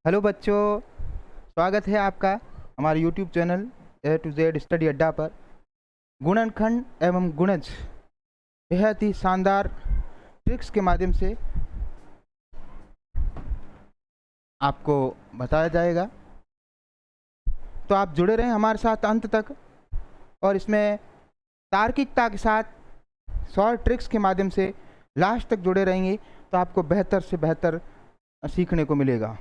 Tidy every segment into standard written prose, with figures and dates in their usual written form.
Hello बच्चों, स्वागत है आपका हमारे YouTube channel A to Z study Adda पर। गुणनखंड एवं गुणज बेहद ही शानदार ट्रिक्स के माध्यम से आपको बताया जाएगा, तो आप जुड़े रहें हमारे साथ अंत तक। और इसमें तार्किकता के साथ शॉर्ट ट्रिक्स के माध्यम से लास्ट तक जुड़े रहेंगे तो आपको बेहतर से बेहतर सीखने को मिलेगा।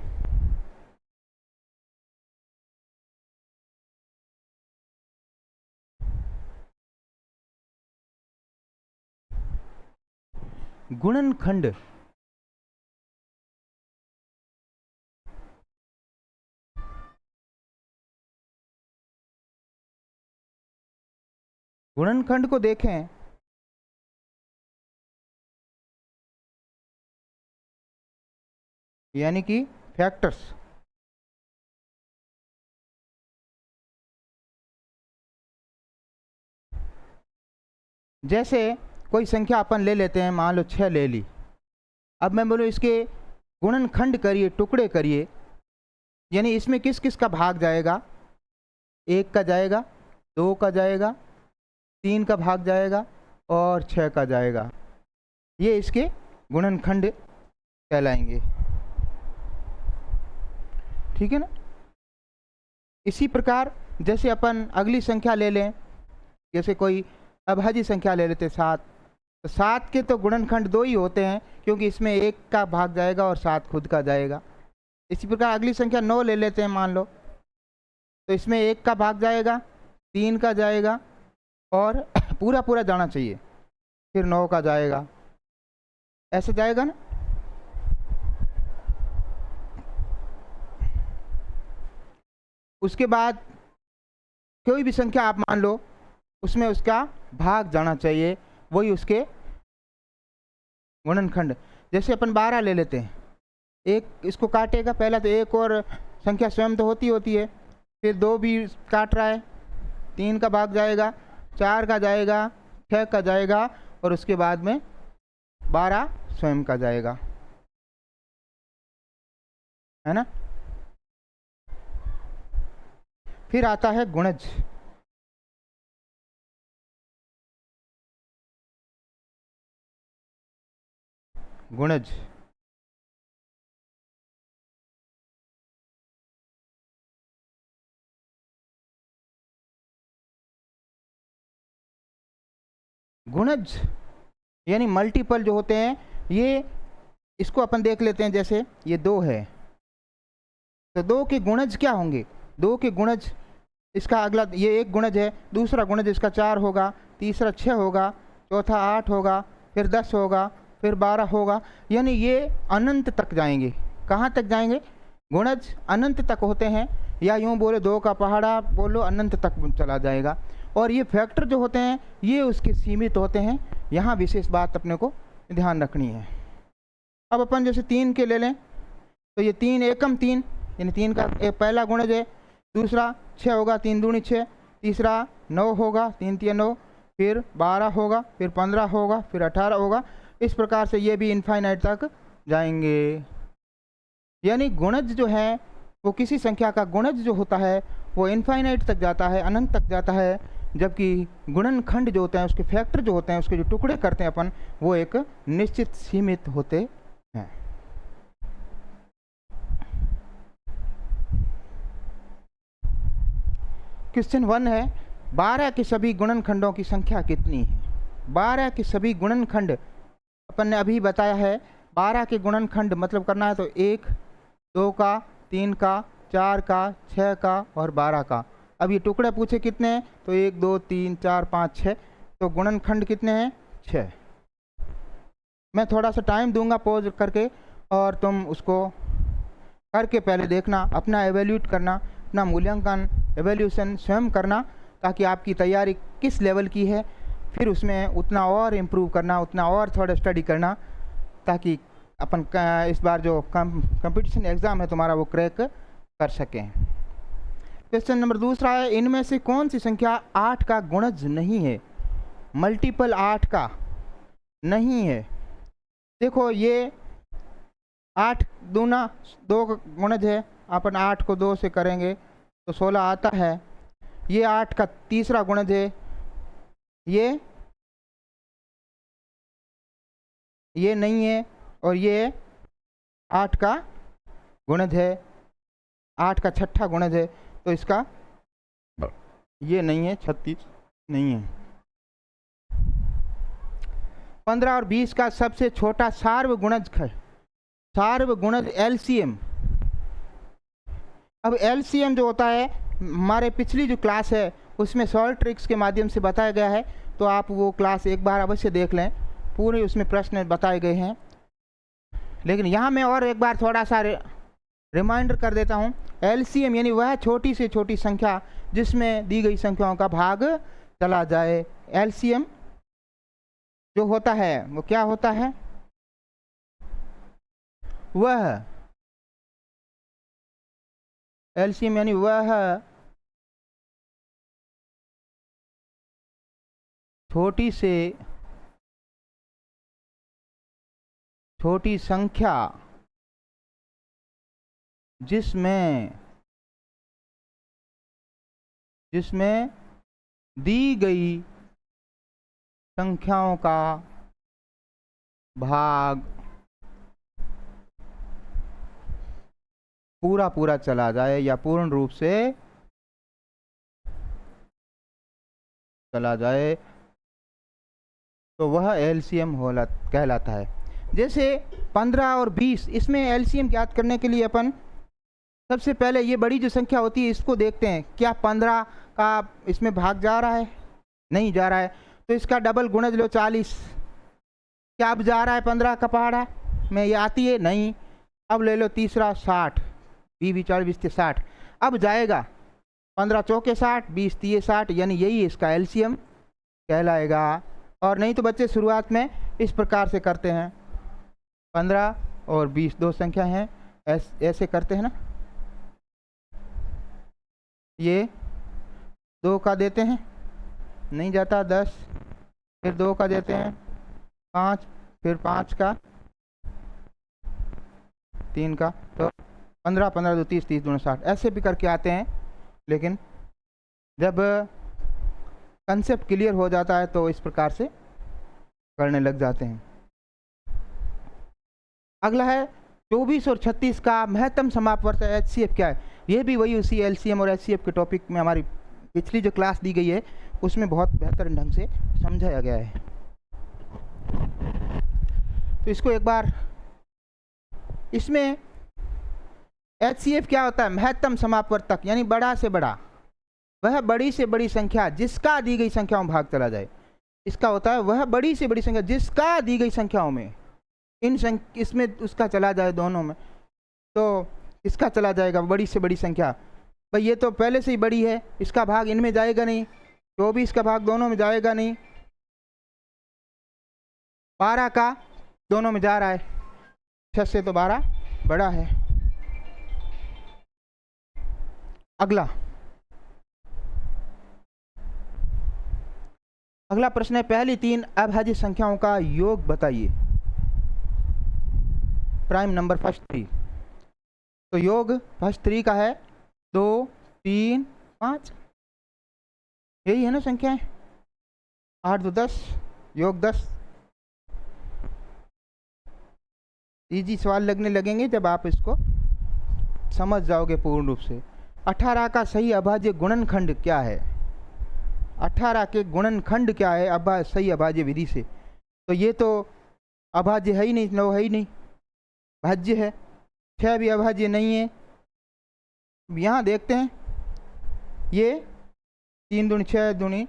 गुणनखंड गुणनखंड को देखें यानी कि फैक्टर्स। जैसे कोई संख्या अपन ले लेते हैं, मान लो 6 ले ली। अब मैं बोलूँ इसके गुणनखंड करिए, टुकड़े करिए, यानी इसमें किस किस का भाग जाएगा। 1 का जाएगा, 2 का जाएगा, 3 का भाग जाएगा और 6 का जाएगा। ये इसके गुणनखंड कहलाएंगे, ठीक है ना। इसी प्रकार जैसे अपन अगली संख्या ले लें, जैसे कोई अभाज्य संख्या ले लेते 7, तो 7 के तो गुणनखंड 2 ही होते हैं, क्योंकि इसमें 1 का भाग जाएगा और 7 खुद का जाएगा। इसी प्रकार अगली संख्या 9 ले लेते हैं मान लो, तो इसमें 1 का भाग जाएगा, 3 का जाएगा और पूरा पूरा जाना चाहिए, फिर 9 का जाएगा। ऐसे जाएगा ना। उसके बाद कोई भी संख्या आप मान लो, उसमें उसका भाग जाना चाहिए, वही उसके गुणनखंड। जैसे अपन 12 ले लेते हैं, 1 इसको काटेगा, पहला तो 1 और संख्या स्वयं तो होती है, फिर 2 भी काट रहा है, 3 का भाग जाएगा, 4 का जाएगा, 6 का जाएगा और उसके बाद में 12 स्वयं का जाएगा, है ना। फिर आता है गुणज। गुणज गुणज यानी मल्टीपल जो होते हैं, ये इसको अपन देख लेते हैं। जैसे ये 2 है, तो 2 के गुणज क्या होंगे। 2 के गुणज, इसका अगला ये एक गुणज है, दूसरा गुणज इसका 4 होगा, तीसरा 6 होगा, चौथा 8 होगा, फिर 10 होगा, फिर 12 होगा। यानी ये अनंत तक जाएंगे। कहाँ तक जाएंगे। गुणज अनंत तक होते हैं, या यूँ बोले 2 का पहाड़ा बोलो, अनंत तक चला जाएगा। और ये फैक्टर जो होते हैं ये उसके सीमित होते हैं। यहाँ विशेष बात अपने को ध्यान रखनी है। अब अपन जैसे 3 के ले लें, तो ये 3 एकम 3, यानी 3 का पहला गुणज है, दूसरा 6 होगा, 3 दूनी 6, तीसरा 9 होगा, 3 तिया 9, फिर 12 होगा, फिर 15 होगा, फिर 18 होगा। इस प्रकार से ये भी इनफाइनाइट तक जाएंगे। यानी गुणज जो है वो किसी संख्या का गुणज जो होता है वो इनफाइनाइट तक जाता है, अनंत तक जाता है, जबकि गुणनखंड जो होते हैं, उसके फैक्टर जो होते हैं, उसके जो टुकड़े करते हैं अपन, वो एक निश्चित सीमित होते हैं। क्वेश्चन 1 है, 12 के सभी गुणनखंडों की संख्या कितनी है। 12 के सभी गुणनखंड अपन ने अभी बताया है। 12 के गुणनखंड मतलब करना है तो 1, 2 का, 3 का, 4 का, 6 का और 12 का। अब ये टुकड़े पूछे कितने हैं, तो 1, 2, 3, 4, 5, 6, तो गुणनखंड कितने हैं, 6। मैं थोड़ा सा टाइम दूंगा पॉज करके, और तुम उसको करके पहले देखना, अपना एवेल्यूट करना, अपना मूल्यांकन एवेल्यूशन स्वयं करना, ताकि आपकी तैयारी किस लेवल की है, फिर उसमें उतना और इम्प्रूव करना, उतना और थोड़ा स्टडी करना, ताकि अपन इस बार जो कंपटीशन एग्ज़ाम है तुम्हारा वो क्रैक कर सकें। क्वेश्चन नंबर 2 है, इनमें से कौन सी संख्या 8 का गुणज नहीं है। मल्टीपल 8 का नहीं है। देखो ये 8 दूना 2 का गुणज है, अपन 8 को 2 से करेंगे तो 16 आता है। ये 8 का तीसरा गुणज है, ये नहीं है, और ये 8 का गुणज है, 8 का छठा गुणज है, तो इसका ये नहीं है, 36 नहीं है। 15 और 20 का सबसे छोटा सार्वगुणज है, सार्वगुणज एलसीएम। अब एलसीएम जो होता है, हमारे पिछली जो क्लास है उसमें सॉल्व ट्रिक्स के माध्यम से बताया गया है, तो आप वो क्लास एक बार अवश्य देख लें, पूरे उसमें प्रश्न बताए गए हैं। लेकिन यहाँ मैं और एक बार थोड़ा सा रिमाइंडर कर देता हूँ। एलसीएम यानी वह छोटी से छोटी संख्या जिसमें दी गई संख्याओं का भाग चला जाए। एलसीएम जो होता है वो क्या होता है, वह एलसीएम यानी वह छोटी से छोटी संख्या जिसमें दी गई संख्याओं का भाग पूरा पूरा चला जाए या पूर्ण रूप से चला जाए, तो वह एलसीएम कहलाता है। जैसे 15 और 20, इसमें एलसीएम ज्ञात करने के लिए अपन सबसे पहले ये बड़ी जो संख्या होती है इसको देखते हैं, क्या 15 का इसमें भाग जा रहा है, नहीं जा रहा है, तो इसका डबल गुणज लो 40। क्या अब जा रहा है 15 का पहाड़ा में, ये आती है नहीं। अब ले लो तीसरा 60, 20 40 60, अब जाएगा 15 चौके 60, 20 तीय 60, यानी यही इसका एलसीएम कहलाएगा। और नहीं तो बच्चे शुरुआत में इस प्रकार से करते हैं, 15 और 20 दो संख्या हैं, ऐसे करते हैं ना, ये 2 का देते हैं, नहीं जाता 10, फिर 2 का देते हैं 5, फिर 5 का, 3 का, तो 15 15 2 30 30 2 60, ऐसे भी करके आते हैं। लेकिन जब कंसेप्ट क्लियर हो जाता है तो इस प्रकार से करने लग जाते हैं। अगला है 24 और 36 का महत्तम समापवर्त एचसीएफ क्या है। ये भी वही उसी एलसीएम और एचसीएफ के टॉपिक में हमारी पिछली जो क्लास दी गई है उसमें बहुत बेहतर ढंग से समझाया गया है। तो इसको एक बार, इसमें एचसीएफ क्या होता है, महत्तम समापवर्तक, यानी बड़ा से बड़ा, वह बड़ी से बड़ी संख्या जिसका दी गई संख्याओं में भाग चला जाए। इसका होता है वह बड़ी से बड़ी संख्या जिसका दी गई संख्याओं में, इसमें उसका चला जाए दोनों में, तो इसका चला जाएगा बड़ी से बड़ी संख्या। भाई ये तो पहले से ही बड़ी है, इसका भाग इनमें जाएगा नहीं, 24 का भाग दोनों में जाएगा नहीं, 12 का दोनों में जा रहा है, 6 से तो 12 बड़ा है। अगला प्रश्न है, पहली 3 अभाज्य संख्याओं का योग बताइए। प्राइम नंबर फर्स्ट 3, तो योग फर्स्ट 3 का है 2 3 5, यही है ना संख्याएं, 8 2 10, योग 10। इजी सवाल लगने लगेंगे जब आप इसको समझ जाओगे पूर्ण रूप से। 18 का सही अभाज्य गुणनखंड क्या है, 18 के गुणनखंड क्या है सही अभाज्य विधि से। तो ये तो अभाज्य है ही नहीं, 9 है ही नहीं, भाज्य है। 6 भी अभाज्य नहीं है। यहाँ देखते हैं, ये 3 दूनी 6 दूनी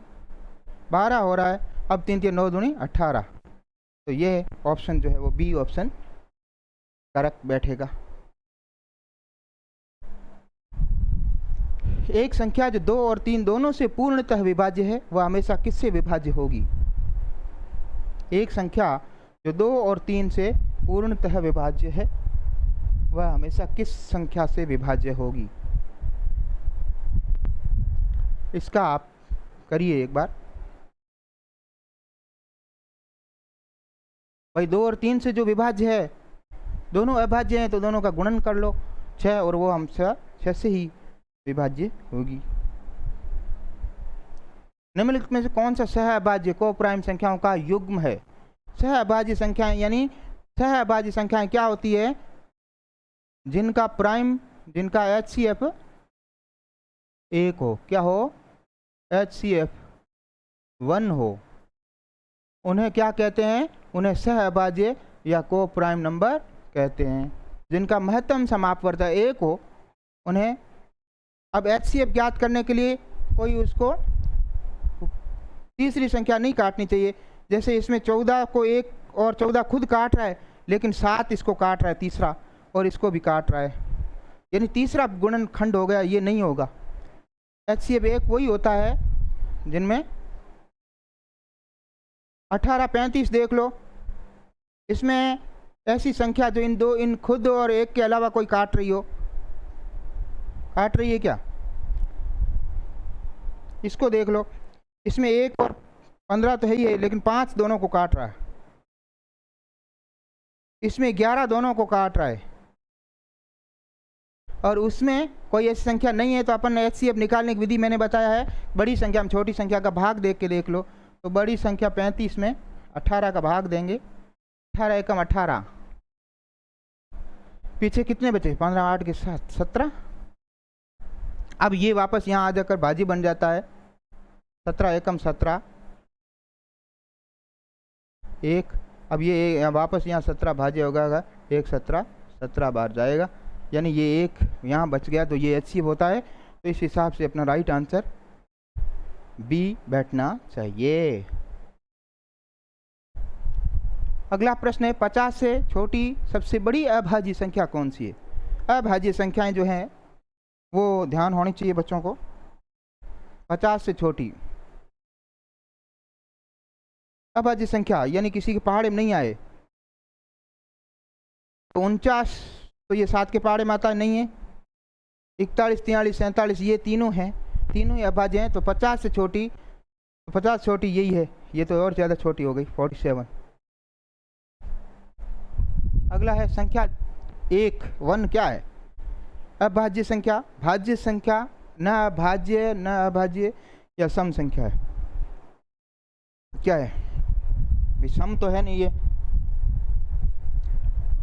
12 हो रहा है, अब 3 3 9 दूनी 18, तो ये ऑप्शन जो है वो बी ऑप्शन करेक्ट बैठेगा। एक संख्या जो 2 और 3 दोनों से पूर्णतः विभाज्य है वह हमेशा किससे विभाज्य होगी। एक संख्या जो 2 और 3 से पूर्णतः विभाज्य है वह हमेशा किस संख्या से विभाज्य होगी। इसका आप करिए एक बार। भाई 2 और 3 से जो विभाज्य है दोनों अभाज्य हैं तो दोनों का गुणन कर लो 6 और वो हम 6 से ही विभाज्य होगी। निम्नलिखित में से कौन सा सह अभाज्य को प्राइम संख्याओं का युग्म है? सह अभाज्य संख्याएं यानी सह अभाज्य संख्याएं क्या होती है? जिनका प्राइम, जिनका HCF 1 हो, क्या हो? HCF 1 हो, उन्हें क्या कहते हैं? उन्हें सह अभाज्य या को प्राइम नंबर कहते हैं। जिनका महत्तम समापवर्तक 1 हो उन्हें, अब HCF ज्ञात करने के लिए कोई उसको तीसरी संख्या नहीं काटनी चाहिए। जैसे इसमें 14 को 1 और 14 खुद काट रहा है, लेकिन 7 इसको काट रहा है तीसरा, और इसको भी काट रहा है, यानी तीसरा गुणन खंड हो गया, ये नहीं होगा। HCF 1 वही होता है जिनमें 18, 35 देख लो, इसमें ऐसी संख्या जो इन खुद और 1 के अलावा कोई काट रही हो, काट रही है क्या? इसको देख लो, इसमें 1 और 15 तो है ही है, लेकिन 5 दोनों को काट रहा है। इसमें 11 दोनों को काट रहा है, और उसमें कोई ऐसी संख्या नहीं है। तो अपन HCF निकालने की विधि मैंने बताया है, बड़ी संख्या में छोटी संख्या का भाग देख के देख लो। तो बड़ी संख्या 35 में 18 का भाग देंगे, 18 एकम 18, पीछे कितने बचे? 15, 8 के साथ 17। अब ये वापस यहाँ आ जाकर भाजी बन जाता है, 17 एकम 17 1। अब ये वापस यहाँ 17 भाज्य होगा, 1 17 17 बार जाएगा, यानी ये 1 यहाँ बच गया, तो ये HCF होता है। तो इस हिसाब से अपना राइट आंसर B बैठना चाहिए। अगला प्रश्न है, 50 से छोटी सबसे बड़ी अभाज्य संख्या कौन सी है? अभाज्य संख्याएं जो हैं वो ध्यान होनी चाहिए बच्चों को। 50 से छोटी अभाज्य संख्या यानी किसी के पहाड़े में नहीं आए, तो 49 तो ये 7 के पहाड़े में आता नहीं है, 41, 43, 47 ये तीनों हैं, तीनों ही अभाज्य हैं। तो 50 से छोटी, 50 छोटी यही है, ये तो और ज़्यादा छोटी हो गई 47। अगला है संख्या 1 क्या है? अभाज्य संख्या, भाज्य संख्या, न अभाज्य, न अभाज्य या सम संख्या है? क्या है? सम तो है नहीं, ये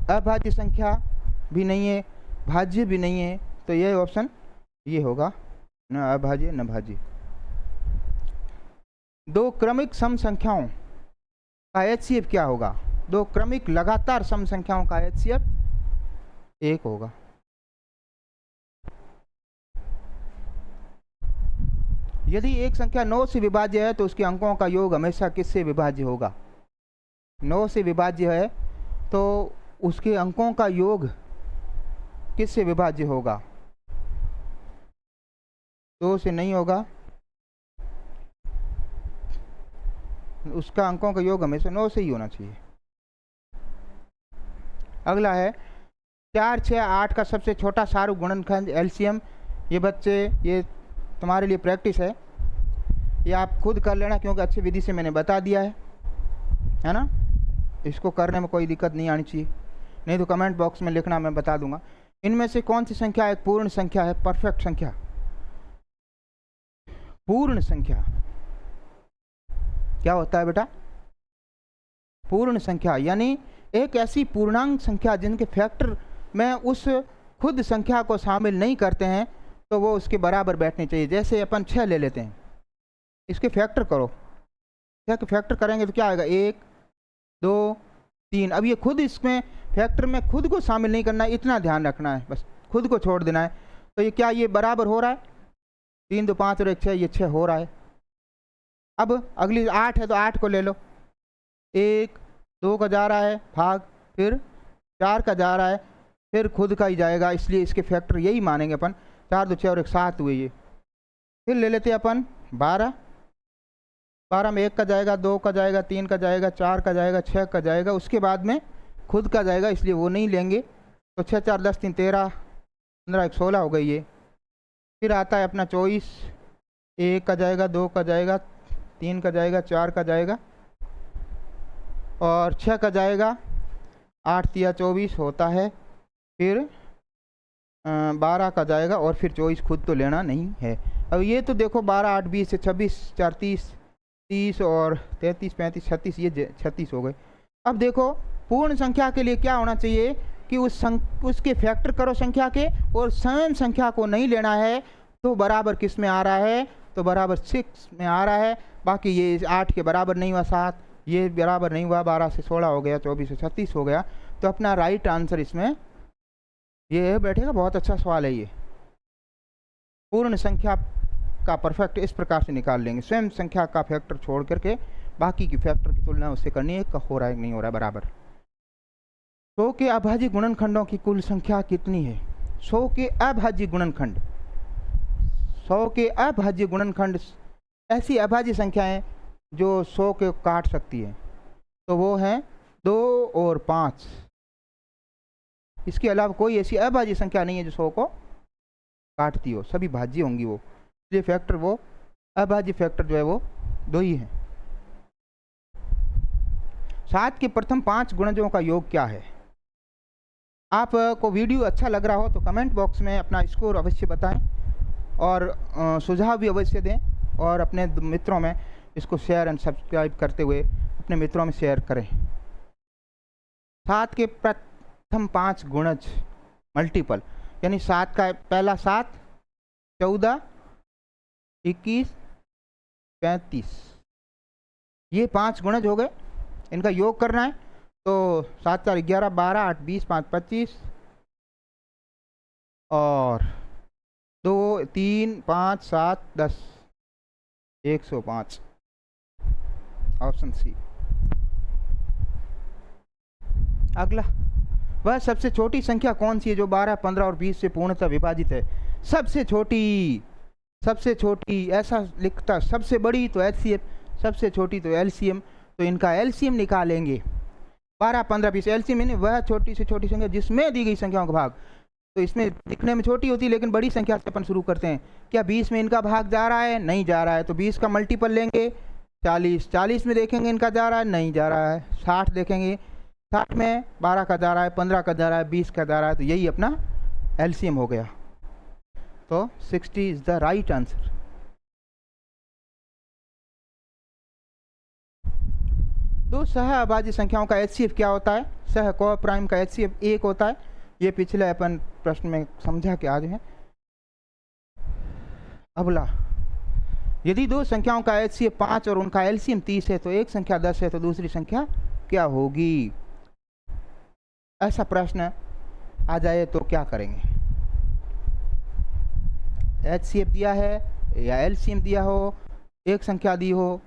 अभाज्य संख्या भी नहीं है, भाज्य भी नहीं है, तो ये ऑप्शन ये होगा, न अभाज्य न भाज्य। 2 क्रमिक सम संख्याओं का HCF क्या होगा? 2 क्रमिक लगातार सम संख्याओं का HCF 1 होगा। यदि एक संख्या 9 से विभाज्य है तो उसके अंकों का योग हमेशा किससे विभाज्य होगा? 9 से विभाज्य है तो उसके अंकों का योग किससे विभाज्य होगा? 2 से नहीं होगा, उसका अंकों का योग हमेशा 9 से ही होना चाहिए। अगला है 4, 6, 8 का सबसे छोटा सारू गुणनखंड LCM। ये बच्चे, ये तुम्हारे लिए प्रैक्टिस है, ये आप खुद कर लेना क्योंकि अच्छी विधि से मैंने बता दिया है ना। इसको करने में कोई दिक्कत नहीं आनी चाहिए, नहीं तो कमेंट बॉक्स में लिखना, मैं बता दूंगा। इनमें से कौन सी संख्या एक पूर्ण संख्या है? परफेक्ट संख्या, पूर्ण संख्या क्या होता है बेटा? पूर्ण संख्या यानी एक ऐसी पूर्णांक संख्या जिनके फैक्टर में उस खुद संख्या को शामिल नहीं करते हैं, तो वो उसके बराबर बैठनी चाहिए। जैसे अपन 6 ले लेते हैं, इसके फैक्टर करो, 6 के फैक्टर करेंगे तो क्या आएगा? 1, 2, 3। अब ये खुद इसमें फैक्टर में खुद को शामिल नहीं करना है, इतना ध्यान रखना है, बस खुद को छोड़ देना है। तो ये क्या, ये बराबर हो रहा है? 3, 2, 5 और 1 6, ये 6 हो रहा है। अब अगली 8 है तो 8 को ले लो, 1, 2 का जा रहा है भाग, फिर 4 का जा रहा है, फिर खुद का ही जाएगा, इसलिए इसके फैक्टर यही मानेंगे अपन। 4, 2, 6 और 1 7 हुए ये। फिर ले लेते हैं अपन 12, 12 में 1 का जाएगा, 2 का जाएगा, 3 का जाएगा, 4 का जाएगा, 6 का जाएगा, उसके बाद में खुद का जाएगा, इसलिए वो नहीं लेंगे। तो 6, 4, 10, 3, 13, 15, 1 16 हो गई ये। फिर आता है अपना 24, 1 का जाएगा, 2 का जाएगा, 3 का जाएगा, 4 का जाएगा और 6 का जाएगा, 8 तिया 24 होता है, फिर 12 का जाएगा और फिर 24 खुद तो लेना नहीं है। अब ये तो देखो 12 8 20 से 26 4 30 30 और 33 35 36, ये 36 हो गए। अब देखो पूर्ण संख्या के लिए क्या होना चाहिए कि उसके फैक्टर करो संख्या के, और स्वयं संख्या को नहीं लेना है, तो बराबर किस में आ रहा है, तो बराबर 6 में आ रहा है। बाकी ये 8 के बराबर नहीं हुआ 7, ये बराबर नहीं हुआ 12 से 16 हो गया, 24 से 36 हो गया। तो अपना राइट आंसर इसमें ये बैठेगा। बहुत अच्छा सवाल है ये। पूर्ण संख्या का परफेक्ट इस प्रकार से निकाल लेंगे, स्वयं संख्या का फैक्टर छोड़ करके बाकी की फैक्टर की तुलना उससे करनी है, हो रहा है नहीं हो रहा है बराबर। 100 के अभाज्य गुणनखंडों की कुल संख्या कितनी है? 100 के अभाज्य गुणनखंड, 100 के अभाज्य गुणनखंड ऐसी अभाज्य संख्याएं जो 100 के काट सकती है, तो वो है 2 और 5। इसके अलावा कोई ऐसी अभाज्य संख्या नहीं है जो 100 को काटती हो, सभी भाज्य होंगी वो। इसलिए फैक्टर वो अभाज्य फैक्टर जो है वो 2 ही है। 7 के प्रथम 5 गुणजों का योग क्या है? आपको वीडियो अच्छा लग रहा हो तो कमेंट बॉक्स में अपना स्कोर अवश्य बताएं और सुझाव भी अवश्य दें, और अपने मित्रों में इसको शेयर एंड सब्सक्राइब करते हुए अपने मित्रों में शेयर करें। 7 के प्रथम 5 गुणज मल्टीपल, यानी 7 का पहला 7, 14, 21, 35, ये 5 गुणज हो गए। इनका योग करना है तो 7 4 11, 12 8 20 5 25 और 2 3 5 7 10, 105, ऑप्शन सी। अगला, वह सबसे छोटी संख्या कौन सी है जो 12, 15 और 20 से पूर्णतः विभाजित है? सबसे छोटी, सबसे छोटी ऐसा लिखता, सबसे बड़ी तो एचसीएफ, सबसे छोटी तो एलसीएम। तो इनका एलसीएम निकालेंगे। 12, 15, 20 एलसीएम यानी वह छोटी से छोटी संख्या जिसमें दी गई संख्याओं का भाग। तो इसमें दिखने में छोटी होती है लेकिन बड़ी संख्या से अपन शुरू करते हैं। क्या 20 में इनका भाग जा रहा है? नहीं जा रहा है, तो 20 का मल्टीपल लेंगे 40, 40 में देखेंगे इनका जा रहा है, नहीं जा रहा है। 60 देखेंगे, 60 में 12 का जा रहा है, 15 का जा रहा है, 20 का जा रहा है, तो यही अपना एलसीएम हो गया। तो 60 इज द राइट आंसर। दो सह अभाज्य संख्याओं का एचसीएफ क्या होता है? सह को प्राइम का एचसीएफ 1 होता है। ये पिछले अपन प्रश्न में समझा के आज है। अगला, यदि दो संख्याओं का एचसीएफ 5 और उनका एलसीएम 30 है, तो एक संख्या 10 है, तो दूसरी संख्या क्या होगी? ऐसा प्रश्न आ जाए तो क्या करेंगे? एचसीएफ दिया है या एलसीएम दिया हो, एक संख्या दी हो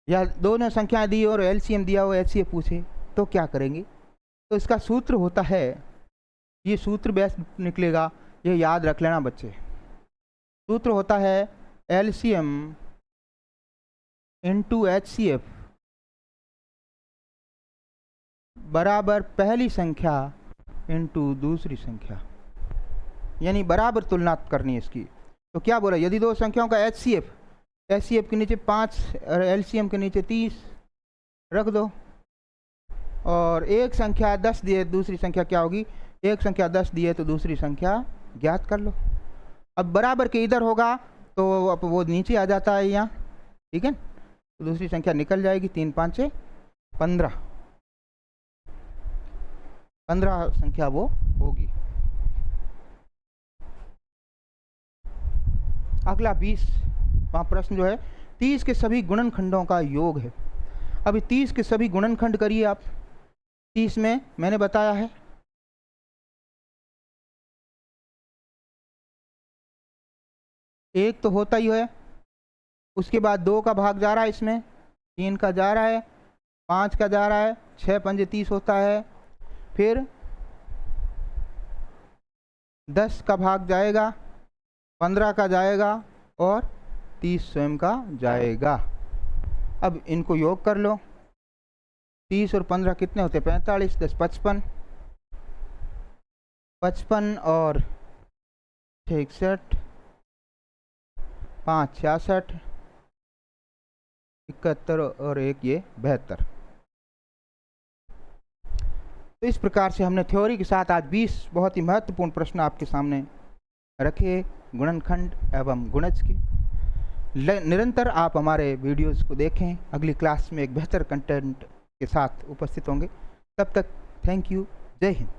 या दोनों संख्याएं दी हो और एलसीएम दिया हो, एचसीएफ पूछे, तो क्या करेंगे? तो इसका सूत्र होता है, ये सूत्र बेस्ट निकलेगा, ये याद रख लेना बच्चे। सूत्र होता है एलसीएम इंटू एचसीएफ बराबर पहली संख्या इंटू दूसरी संख्या, यानी बराबर तुलना करनी है इसकी। तो क्या बोला? यदि दो संख्याओं का एचसीएफ के नीचे 5 और एलसीएम के नीचे 30 रख दो, और एक संख्या 10 दिए, दूसरी संख्या क्या होगी? एक संख्या 10 दिए तो दूसरी संख्या ज्ञात कर लो। अब बराबर के इधर होगा तो अब वो नीचे आ जाता है यहाँ, ठीक है, तो दूसरी संख्या निकल जाएगी। 3 5 से 15, 15 संख्या वो होगी। अगला 20वां प्रश्न जो है 30 के सभी गुणनखंडों का योग है। अभी 30 के सभी गुणनखंड करिए आप। 30 में मैंने बताया है एक तो होता ही है, उसके बाद 2 का भाग जा रहा है, इसमें 3 का जा रहा है, 5 का जा रहा है, 6 पंजे 30 होता है, फिर 10 का भाग जाएगा, 15 का जाएगा और 30 स्वयं का जाएगा। अब इनको योग कर लो। 30 और 15 कितने होते हैं? 45, 10 55, 55 और 61, 5 66, 71 और 1 ये 72। तो इस प्रकार से हमने थ्योरी के साथ आज 20 बहुत ही महत्वपूर्ण प्रश्न आपके सामने रखे गुणनखंड एवं गुणज के। निरंतर आप हमारे वीडियोस को देखें। अगली क्लास में एक बेहतर कंटेंट के साथ उपस्थित होंगे। तब तक थैंक यू। जय हिंद।